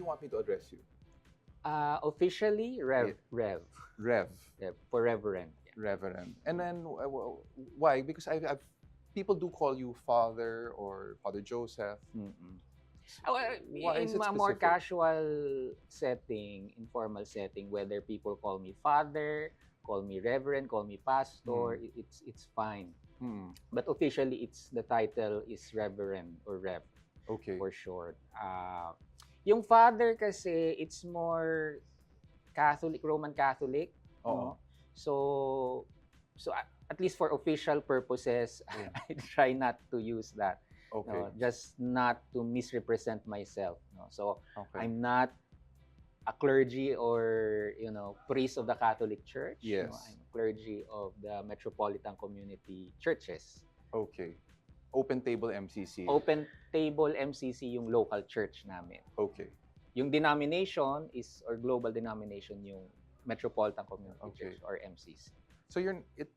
you want me to address you? Officially, Rev. Yeah. Rev. Rev. Rev. For Reverend. Yeah. Reverend. And then why? Because I've people do call you Father or Father Joseph. Mm-mm. Why is In it a more specific? casual setting, informal setting, whether people call me Father, call me Reverend, call me Pastor, it's fine. Hmm. But officially, the title is Reverend or Rev Okay. for short. Yung Father kasi, it's more Catholic, Roman Catholic. Oo. No? So at least for official purposes, Yeah. I try not to use that. Okay. No? Just not to misrepresent myself. No? So Okay. I'm not a clergy or priest of the Catholic Church. Yes. No? I'm a clergy of the Metropolitan Community Churches. Okay. Open Table MCC. Open Table MCC yung local church namin. Okay. Yung denomination or global denomination yung Metropolitan Community Okay. Church or MCC. So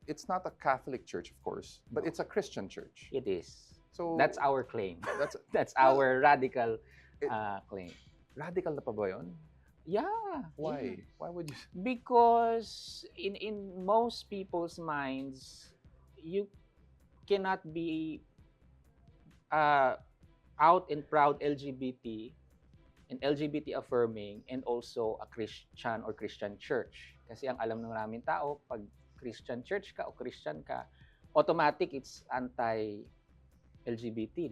it's not a Catholic church, of course, but No. it's a Christian church. It is. So That's our claim. That's our radical claim. Radical na pa ba yun? Yeah. Why? Yeah. Why would you? Because in most people's minds, you cannot be out and proud LGBT and LGBT affirming and also a Christian or Christian church. Kasi ang alam ng maraming tao, pag Christian church ka o Christian ka, automatic it's anti-LGBT,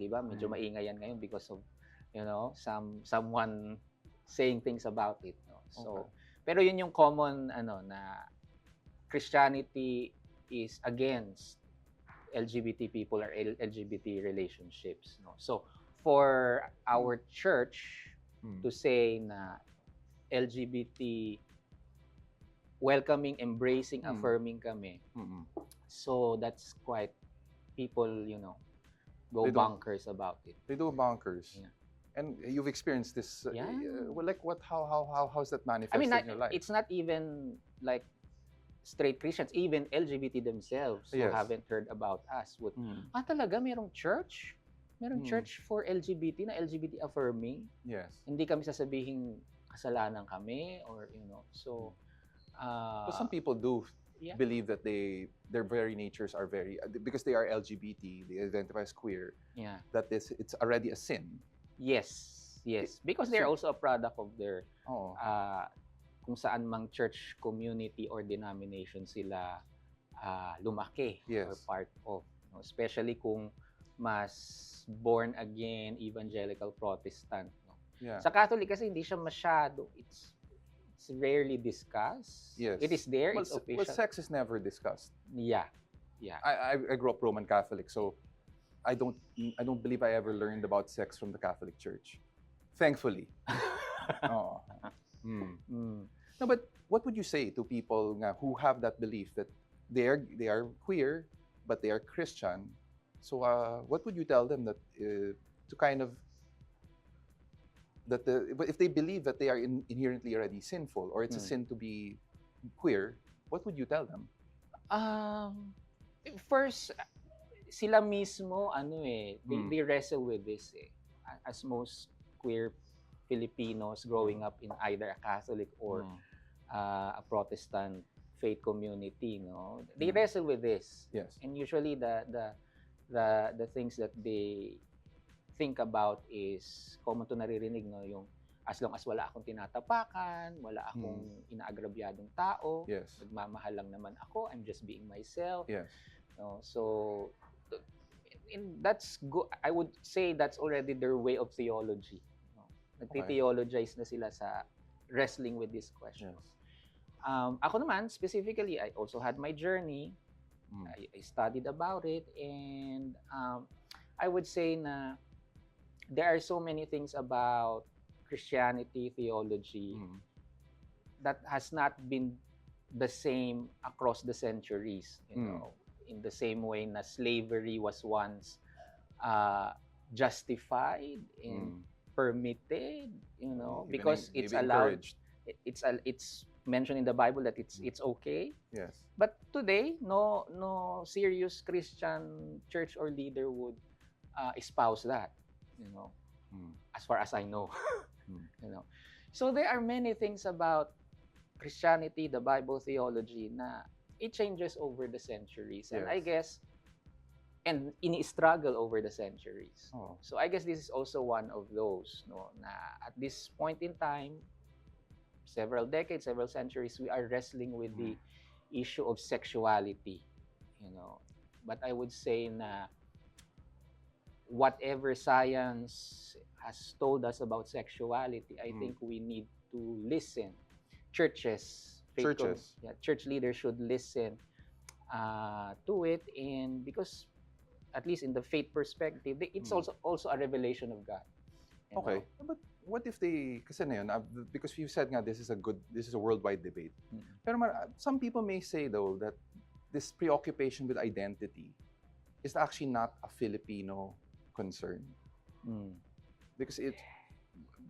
di ba? Medyo maingay yan ngayon because of, someone saying things about it. No? So, Okay. Pero yun yung common, na Christianity is against LGBT people or LGBT relationships. No? So, for our church to say na LGBT welcoming, embracing, affirming kami. So that's quite people, go bonkers about it. They do bonkers. Yeah. And you've experienced this. Yeah. Like what? How's that manifested in your life? It's not even like straight Christians, even LGBT themselves who Yes. haven't heard about us would, talaga merong church? Merong church for LGBT na LGBT affirming? Yes. Hindi kami sasabihin kasalanan kami or so But some people do believe that their very natures are very, because they are LGBT, they identify as queer. Yeah. That it's already a sin. Yes. Because they're also a product of their kung saan mang church community or denomination sila lumaki or part of. Especially kung mas born again evangelical Protestant. No? Yeah. Sa Catholic kasi hindi siya masyado. It's rarely discussed. Yes. It is there. It's official. Well, sex is never discussed. Yeah. I grew up Roman Catholic, so I don't believe I ever learned about sex from the Catholic Church. Thankfully. No, but what would you say to people who have that belief that they are queer but they are Christian? So what would you tell them that to kind of but if they believe that they are inherently already sinful or it's a sin to be queer, what would you tell them? First, sila mismo they wrestle with this as most queer Filipinos growing up in either a Catholic or a Protestant faith community, they wrestle with this. Yes. And usually the things that they think about is common to naririnig, yung as long as wala akong tinatapakan, wala akong inaagrabyadong tao, Yes. nagmamahal lang naman ako, I'm just being myself. Yes. So that's good. I would say that's already their way of theology. Nagti-theologize na sila sa wrestling with these questions. Yes. Ako naman, specifically, I also had my journey. I studied about it, and I would say na there are so many things about Christianity theology that has not been the same across the centuries. In the same way na slavery was once justified and permitted, because it's allowed. It's mentioned in the Bible that it's okay. Yes. But today, no serious Christian church or leader would espouse that. As far as I know. You know, so there are many things about Christianity, the Bible theology, na it changes over the centuries, and I Yes. guess, and ini-struggle over the centuries. Oh. So I guess this is also one of those, no, na at this point in time, several decades, several centuries, we are wrestling with the issue of sexuality, you know. But I would say na whatever science has told us about sexuality, I think we need to listen. Churches, church leaders should listen to it, and because at least in the faith perspective, it's also a revelation of God. You Okay, know? but what if they, kasi na yun, because you said nga this is a worldwide debate. Pero some people may say though that this preoccupation with identity is actually not a Filipino concern. Because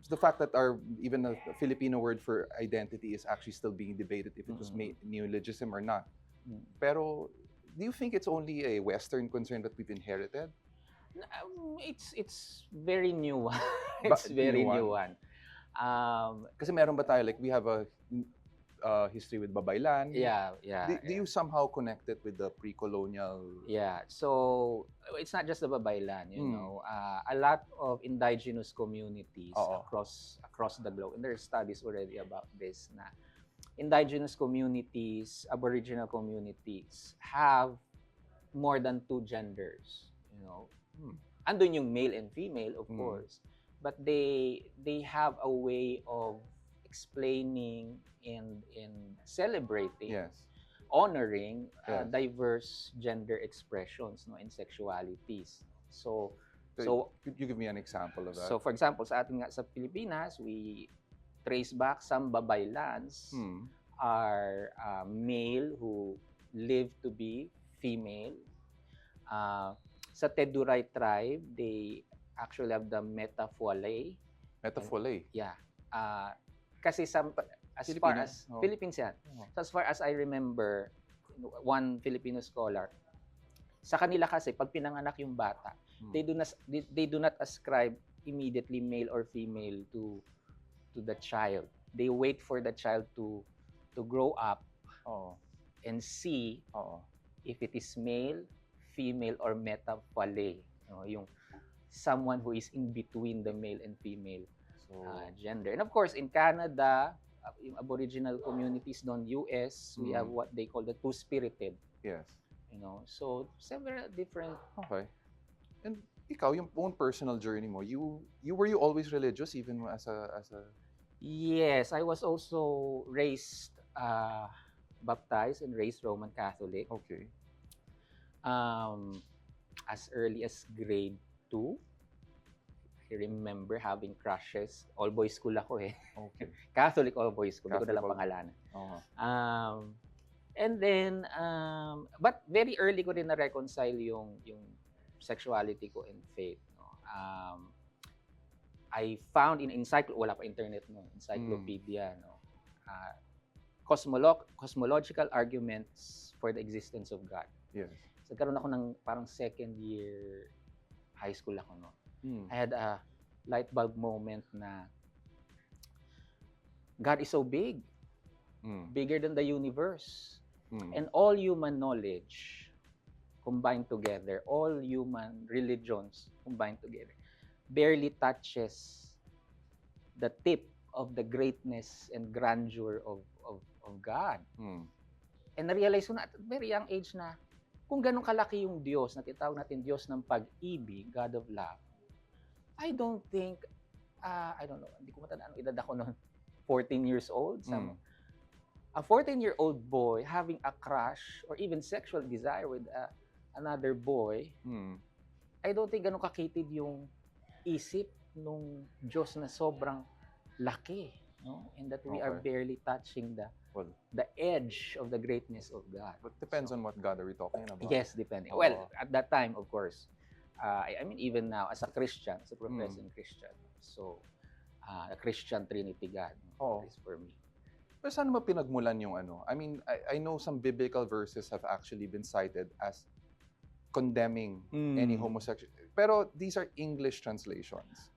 the fact that even a Filipino word for identity is actually still being debated if it was neologism or not. Pero do you think it's only a Western concern that we've inherited? It's very new. It's very new one. Kasi meron ba tayo, like we have a history with Babaylan? Yeah. Do you somehow connect it with the pre-colonial? Yeah, so it's not just the Babaylan, you know. A lot of indigenous communities across the globe, and there are studies already about this, na indigenous communities, aboriginal communities have more than two genders, you know. Andun yung male and female, of course, but they have a way of explaining and celebrating, honoring diverse gender expressions, no, and sexualities. So could you give me an example of that? So for example, sa ating nga sa Pilipinas, we trace back some Babaylans are male who live to be female. Sa Teduray tribe, they actually have the Metafualay. Metafualay? Yeah. Kasi as Filipino? far as Philippines yan. So as far as I remember, one Filipino scholar, sa kanila kasi pag pinanganak yung bata, they do not ascribe immediately male or female to the child. They wait for the child to grow up and see if it is male, female, or Metafualay. Yung someone who is in between the male and female gender. And of course, in Canada, yung aboriginal communities doon, US, we have what they call the two-spirited. Yes. You know, so several different. Okay. And ikaw, yung own personal journey mo, were you always religious even as a Yes, I was also raised baptized and raised Roman Catholic. Okay. As early as grade 2, I remember having crushes. All-boys school ako eh. Okay. Catholic all-boys school. Hindi ko na lang pangalanan. And then, but very early ko rin na-reconcile yung sexuality ko and faith. No? I found in wala pa internet no, encyclopedia, no? Cosmological arguments for the existence of God. Yes. So, karoon ako ng parang second year high school ako, no? I had a light bulb moment na God is so big, bigger than the universe. And all human knowledge combined together, all human religions combined together, barely touches the tip of the greatness and grandeur of God. And na-realize ko na at a very young age na kung ganun kalaki yung Diyos, na tinatawag natin Diyos ng pag-ibig, God of love, I don't think, I don't know, hindi ko matandaan ang edad ako noon, 14 years old. A 14-year-old boy having a crush or even sexual desire with another boy, I don't think ganun kakitid yung isip nung Diyos na sobrang laki, no? And that we are barely touching the edge of the greatness of God. But depends on what God are we talking about. Yes, depending. Well, at that time, of course, I mean, even now, as a Christian, as a professing Christian, so, a Christian Trinity God, is for me. Pero saan mo pinagmulan yung ano? I mean, I know some biblical verses have actually been cited as condemning any homosexual. Pero these are English translations.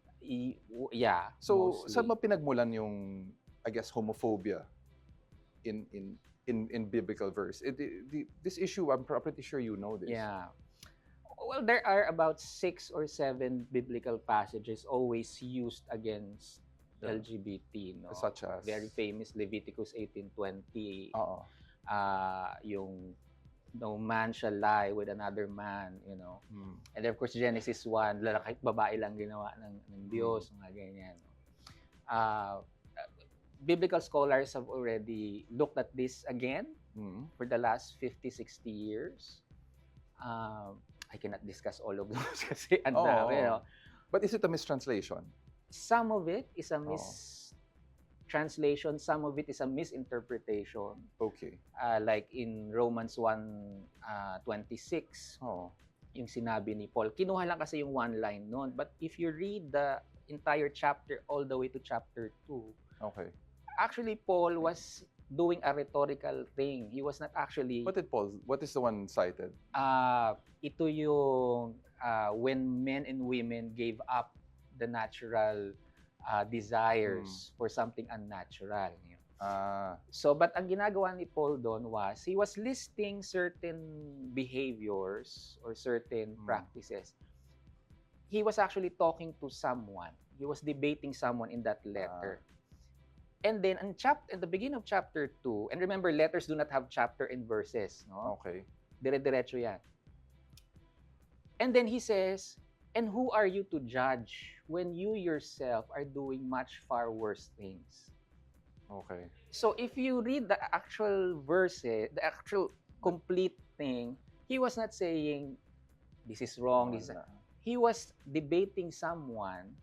Yeah, So, mostly. saan mo pinagmulan yung, I guess, homophobia in biblical verse? This issue, I'm pretty sure you know this. Yeah. Well, there are about 6 or 7 biblical passages always used against Yeah. LGBT, no? Such as? Very famous Leviticus 18:20. Oo. Yung no man shall lie with another man, you know. And then, of course, Genesis 1, lalaki at babae lang ginawa ng Diyos, mga ganyan. Biblical scholars have already looked at this again for the last 50, 60 years. I cannot discuss all of those kasi ang dami, no? But is it a mistranslation? Some of it is a mistranslation, some of it is a misinterpretation. Okay. Like in Romans 1:26, yung sinabi ni Paul. Kinuha lang kasi yung one line noon. But if you read the entire chapter all the way to chapter 2, actually Paul was doing a rhetorical thing. He was not actually... What is the one cited? Ito yung when men and women gave up the natural desires for something unnatural. So, but ang ginagawa ni Paul doon was, he was listing certain behaviors or certain practices. He was actually talking to someone. He was debating someone in that letter. And then, in the beginning of chapter 2, and remember, letters do not have chapter and verses, no? Okay. Dire-diretso yan. And then he says, and who are you to judge when you yourself are doing much far worse things? Okay. So if you read the actual verses, the actual complete thing, he was not saying, this is wrong, this is... He was debating someone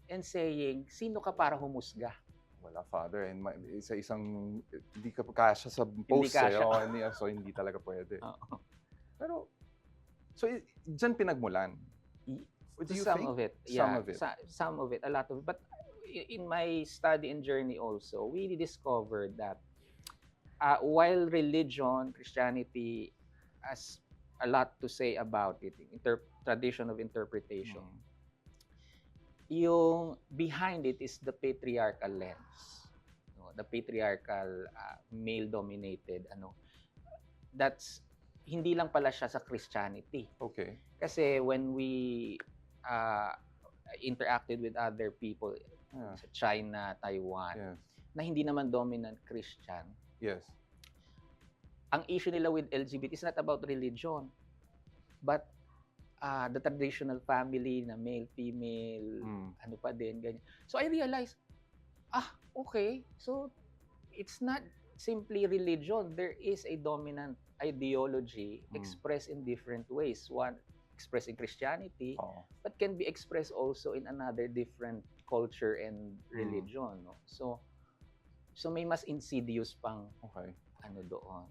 and saying, sino ka para humusga? Wala, Father. And isang hindi ka kasya sa post. So hindi talaga pwede. Pero, so dyan pinagmulan. Do you some think? of it. Some Yeah, of it. some of it, a lot of it. But in my study and journey also, we discovered that while religion, Christianity has a lot to say about it, tradition of interpretation, yung behind it is the patriarchal lens, the patriarchal male-dominated that's hindi lang pala siya sa Christianity. Okay. Kasi when we interacted with other people sa China, Taiwan, na hindi naman dominant Christian. Yes. Ang issue nila with LGBT is not about religion, but the traditional family na male, female, ano pa din, ganyan. So I realized, okay, so it's not simply religion. There is a dominant ideology expressed in different ways. One, expressed in Christianity, but can be expressed also in another different culture and religion. No? So may mas insidious pang doon,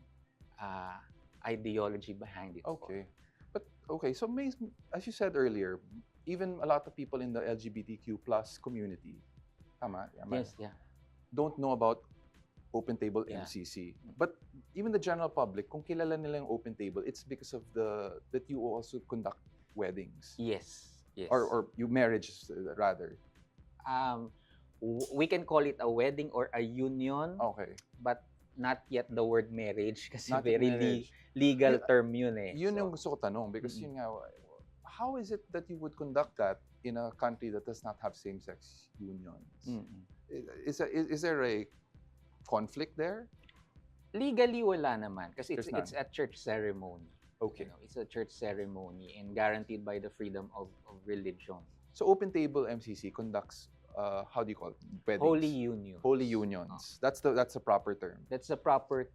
ideology behind it. Okay. But okay, so as you said earlier, even a lot of people in the LGBTQ plus community, Yes, yeah, don't know about Open Table MCC. But even the general public, kung kilala nila yung Open Table, it's because of that you also conduct weddings. Yes. Or you marriages rather. We can call it a wedding or a union. Okay. But not yet the word marriage kasi Not very legal term yun eh. Yun yung gusto ko tanong because yun nga, how is it that you would conduct that in a country that does not have same-sex unions? Is there a conflict there? Legally wala naman kasi it's a church ceremony. Okay. It's a church ceremony and guaranteed by the freedom of religion. So Open Table MCC conducts how do you call it? Weddings. Holy unions. Holy unions. That's the proper term. That's the proper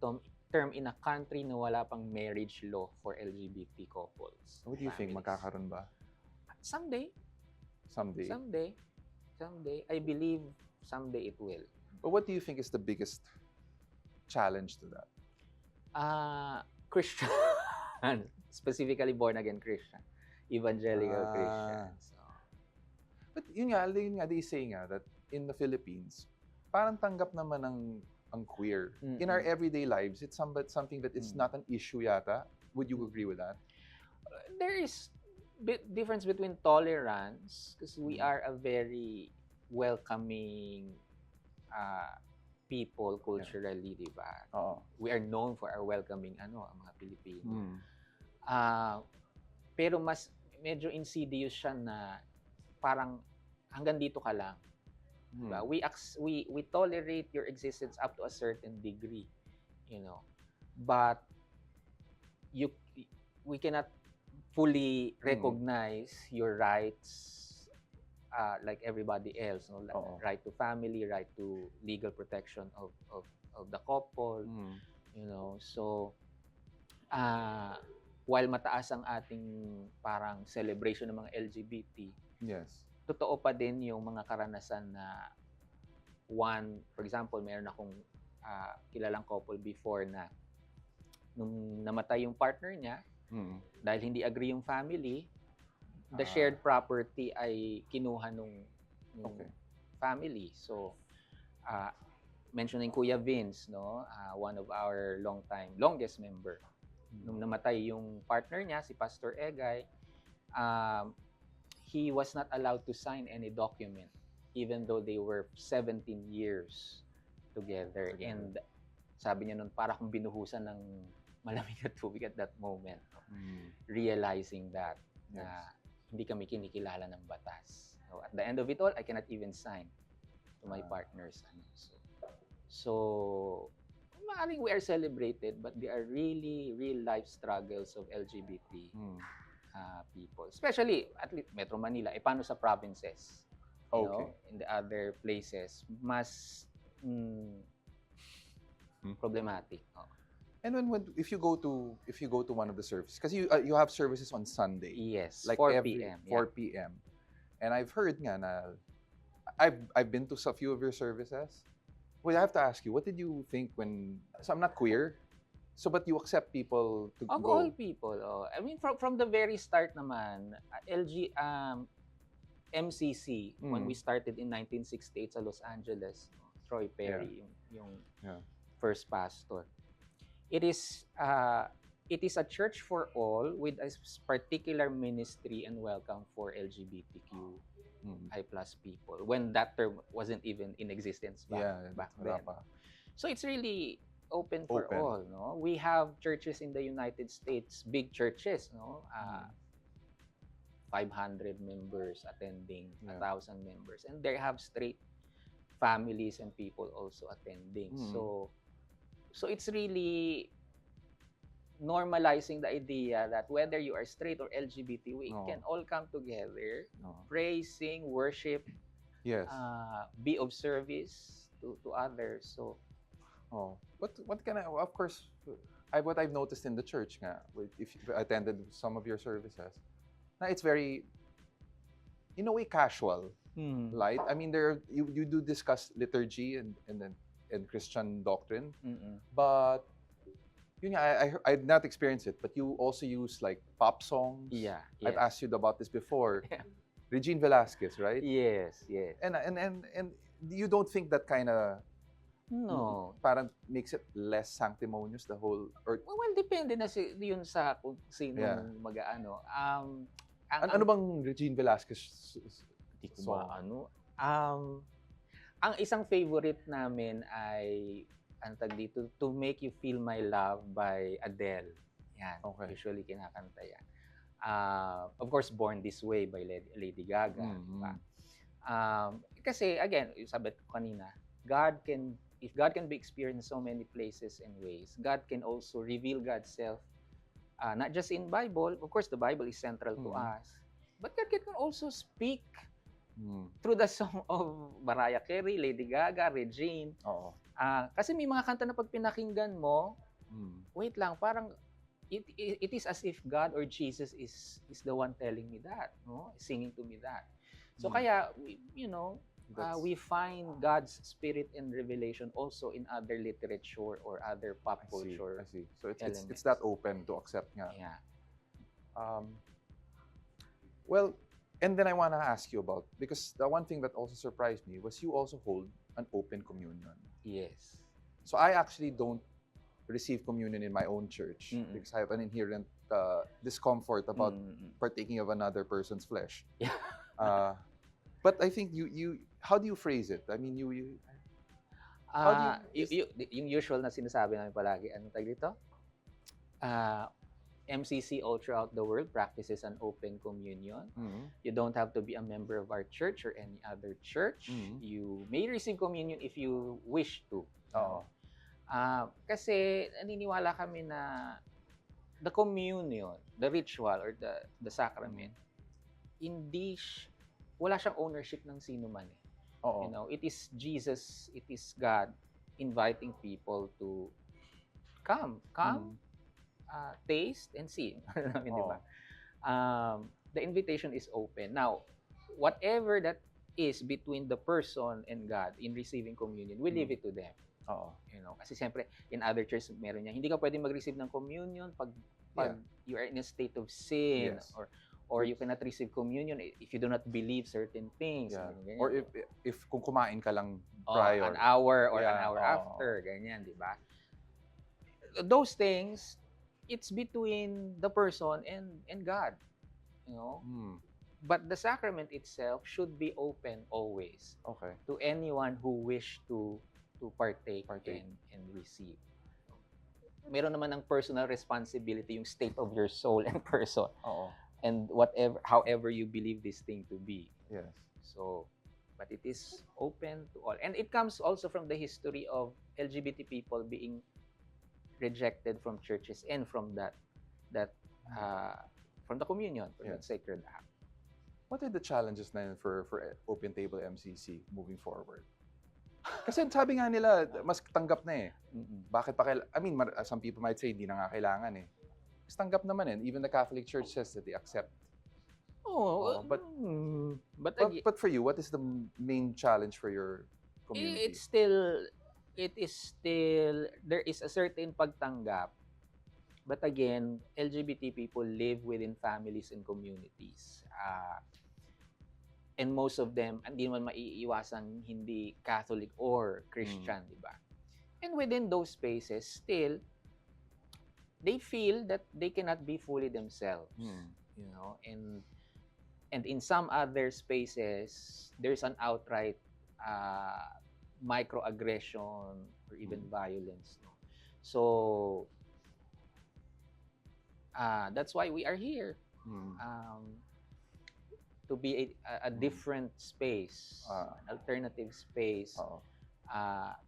term in a country na wala pang marriage law for LGBT couples. What do you think? Magkakaroon ba? Someday. I believe someday it will. But what do you think is the biggest challenge to that? Christian. Specifically born again Christian. Evangelical Christians. But yun nga, they say nga that in the Philippines, parang tanggap naman ang queer. In our everyday lives, it's something that is not an issue yata. Would you agree with that? There is difference between tolerance, because we Mm. are a very welcoming people culturally, di ba? Oo. We are known for our welcoming ang mga Pilipino. Mm. Pero mas medyo insidious siya na parang hanggang dito ka lang. Diba? Mm. We tolerate your existence up to a certain degree, but we cannot fully recognize your rights like everybody else, no? Like right to family, right to legal protection of the couple, So while mataas ang ating parang celebration ng mga LGBT, yes, totoo pa din yung mga karanasan na for example, meron akong kilalang couple before na nung namatay yung partner niya, dahil hindi agree yung family, the shared property ay kinuha nung family. So, mentioning Kuya Vince, no, one of our longest member. Nung namatay yung partner niya, si Pastor Egay, he was not allowed to sign any document even though they were 17 years together. And sabi niya nun, para kung binuhusan ng malamig na tubig at that moment, realizing that na hindi kami kinikilala ng batas. So, at the end of it all, I cannot even sign to my partners. So maaaring we are celebrated, but there are really real life struggles of LGBT people. Especially, at least Metro Manila. Paano sa provinces? In the other places, mas problematic. And if you go to one of the services, because you have services on Sunday. Yes, like 4 p.m. 4 p.m. And I've heard nga na I've been to a few of your services. Well, I have to ask you, what did you think when? So I'm not queer, but you accept people to of go. All people. I mean, from the very start naman, MCC, when we started in 1968 sa Los Angeles, Troy Perry, yung first pastor. It is a church for all with a particular ministry and welcome for LGBTQ I+ people, when that term wasn't even in existence back then. So it's really open for all, no? We have churches in the United States, big churches, no? 500 members attending, 1,000 members, and they have straight families and people also attending. So it's really normalizing the idea that whether you are straight or LGBT, we can all come together, pray, sing, worship, be of service to others. So, what can I? Of course, what I've noticed in the church, if you attended some of your services, na it's very, in a way, casual, light. I mean, you do discuss liturgy and Christian doctrine, but I've not experienced it, but you also use like pop songs. Yeah. I've asked you about this before. Regine Velasquez, right? Yes. And you don't think that kind of parang makes it less sanctimonious, the whole, or well, depende na yun sa kung sino mag-aano. Ano bang Regine Velasquez song? Ang isang favorite namin ay dito, To Make You Feel My Love by Adele. Yan. Usually kinakanta yan. Of course, Born This Way by Lady Gaga. Diba? Kasi again, sabi ko kanina, if God can be experienced in so many places and ways, God can also reveal God's self, not just in Bible. Of course, the Bible is central to us, but God can also speak through the song of Mariah Carey, Lady Gaga, Regine. Kasi may mga kanta na pag pinakinggan mo, wait lang, parang it is as if God or Jesus is the one telling me that, no? Singing to me that. So kaya, we find God's spirit and revelation also in other literature or other pop culture. I see. So it's that open to accept nga. Yeah. Well, and then I want to ask you about, because the one thing that also surprised me was you also hold an open communion. Yes. So I actually don't receive communion in my own church because I have an inherent discomfort about partaking of another person's flesh. Yeah. But I think how do you phrase it? I mean, how do you Yung usual na sinasabi namin palagi, ano tag dito? MCC all throughout the world practices an open communion. You don't have to be a member of our church or any other church. You may receive communion if you wish to. Kasi naniniwala kami na the communion, the ritual or the sacrament, wala siyang ownership ng sino man eh. You know, it is Jesus, it is God inviting people to come, taste and see. Diba? The invitation is open. Now, whatever that is between the person and God in receiving communion, we leave it to them. You know, kasi siyempre in other churches meron niya, hindi ka pwedeng mag-receive ng communion pag you are in a state of sin, or you cannot receive communion if you do not believe certain things. Ganyan. Or if kung kumain ka lang prior, an hour or an hour after, ganyan, di ba? Those things, it's between the person and God, you know. But the sacrament itself should be open always to anyone who wish to partake. And receive. Meron naman ng personal responsibility yung state of your soul and person. And however you believe this thing to be. Yes. So, but it is open to all. And it comes also from the history of LGBT people being rejected from churches and from from the communion, from that sacred act. What are the challenges na for Open Table MCC moving forward? Kasi sabi nga nila, mas tanggap na eh. Bakit pa I mean, some people might say, hindi na nga kailangan eh. Mas tanggap naman eh. Even the Catholic Church says that they accept. But for you, what is the main challenge for your community? It is still, there is a certain pagtanggap. But again, LGBT people live within families and communities. And most of them, hindi naman maiiwasang hindi Catholic or Christian, di ba? And within those spaces, still, they feel that they cannot be fully themselves, you know? And in some other spaces, there's an outright microaggression or even violence. No? So, that's why we are here. To be a different space, an alternative space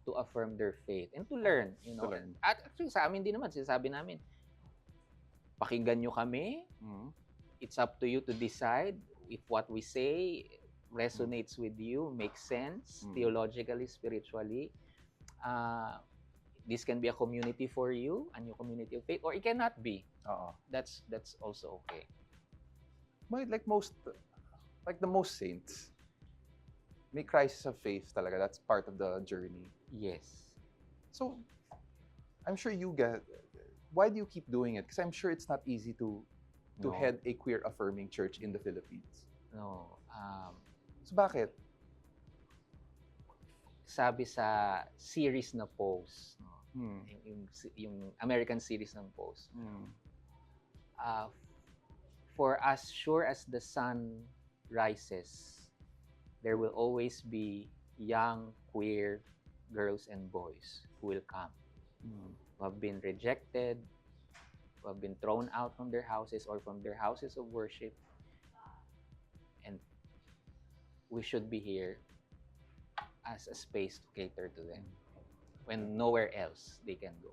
to affirm their faith and to learn, you know. At actually sa amin din naman, sinasabi namin, pakinggan nyo kami. It's up to you to decide if what we say resonates with you, makes sense, theologically, spiritually. This can be a community for you, a new community of faith, or it cannot be. That's also okay. But like the most saints, may crisis of faith talaga. That's part of the journey. Yes. So, I'm sure you why do you keep doing it? Because I'm sure it's not easy to head a queer affirming church in the Philippines. No. So, bakit? Sabi sa series na post, yung American series ng post, for as sure as the sun rises, there will always be young queer girls and boys who will come, who have been rejected, who have been thrown out from their houses or from their houses of worship, and we should be here as a space to cater to them when nowhere else they can go.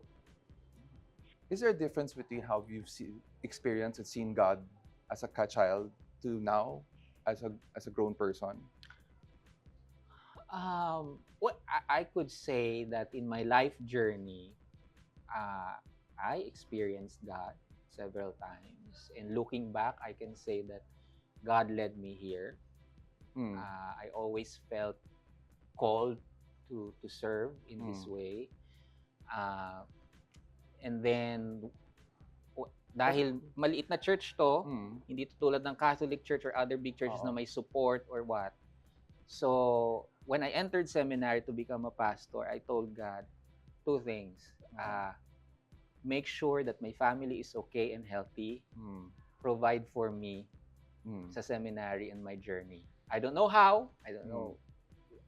Is there a difference between how you've experienced and seen God as a child to now as a grown person? Well, I could say that in my life journey, I experienced God several times, and looking back, I can say that God led me here. I always felt called to serve in this way, and then dahil maliit na church to, hindi tulad ng Catholic Church or other big churches na may support or what. So, when I entered seminary to become a pastor, I told God two things. make sure that my family is okay and healthy, provide for me sa seminary and my journey. I don't know how, I don't know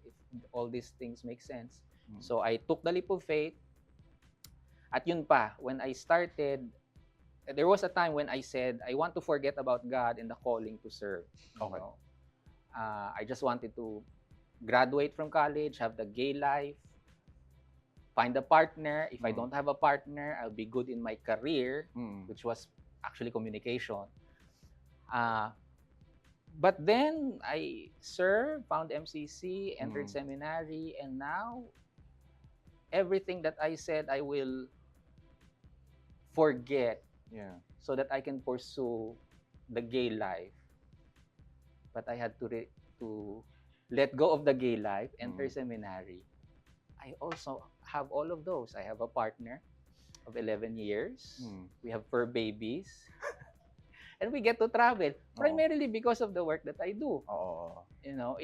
if all these things make sense. So I took the leap of faith. At yun pa, when I started, there was a time when I said, I want to forget about God and the calling to serve. Okay. You know? I just wanted to graduate from college, have the gay life, find a partner. If I don't have a partner, I'll be good in my career, which was actually communication. But then I served, found MCC, entered seminary, and now everything that I said I will forget so that I can pursue the gay life. But I had to let go of the gay life, enter seminary. I also have all of those. I have a partner of 11 years. We have 4 babies. And we get to travel primarily because of the work that I do. You know,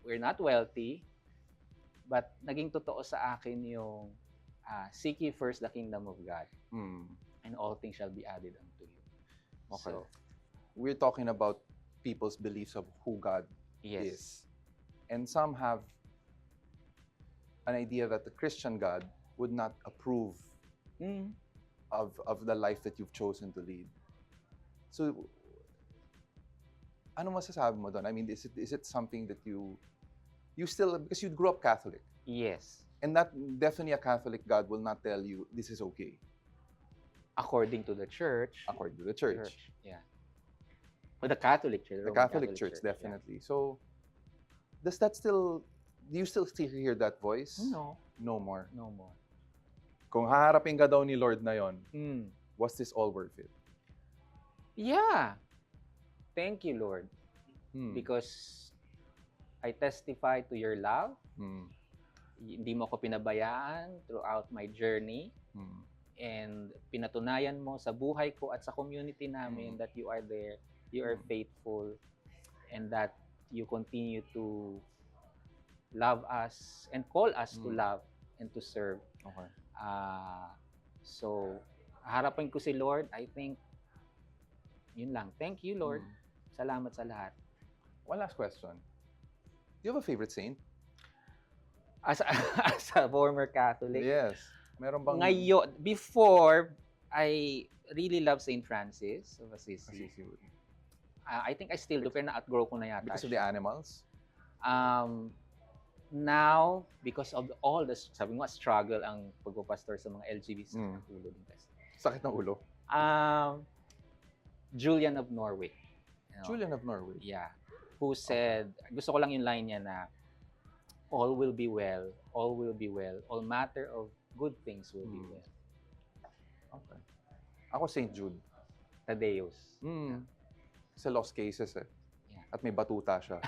we're not wealthy, but naging totoo sa akin yung seek ye first the kingdom of God, and all things shall be added unto you. Okay. So, we're talking about people's beliefs of who God is. And some have an idea that the Christian God would not approve of the life that you've chosen to lead. So, ano masasabi mo doon? I mean, is it something that you still, because you grew up Catholic, yes, and that definitely a Catholic God will not tell you this is okay according to the church. according to the church. Yeah. Or the Catholic Church. The Catholic Church, definitely. So, do you still hear that voice? No. No more. No more. Kung haharapin ka daw ni Lord na yon, was this all worth it? Yeah. Thank you, Lord. Because I testify to your love. Hindi mo ako pinabayaan throughout my journey. And pinatunayan mo sa buhay ko at sa community namin that you are there, you are faithful, and that you continue to love us and call us to love and to serve. Okay. So, harapin ko si Lord, I think, yun lang. Thank you, Lord. Salamat sa lahat. One last question. Do you have a favorite saint? As a former Catholic, Yes. Meron bang... ngayon, before, I really love Saint Francis of Assisi. I think I still do, pero na-outgrow ko na yata. Because of the animals? Now, because of all the, sabi mo, struggle ang pagpapastor sa mga LGBT sa ulo din kasi. Sakit ng ulo? Julian of Norway. You know, Julian of Norway? Yeah. Who said, gusto ko lang yung line niya na, all will be well, all matter of good things will be well. Okay. Ako St. Jude. Tadeus. Sa lost cases eh. Yeah. At may batuta siya.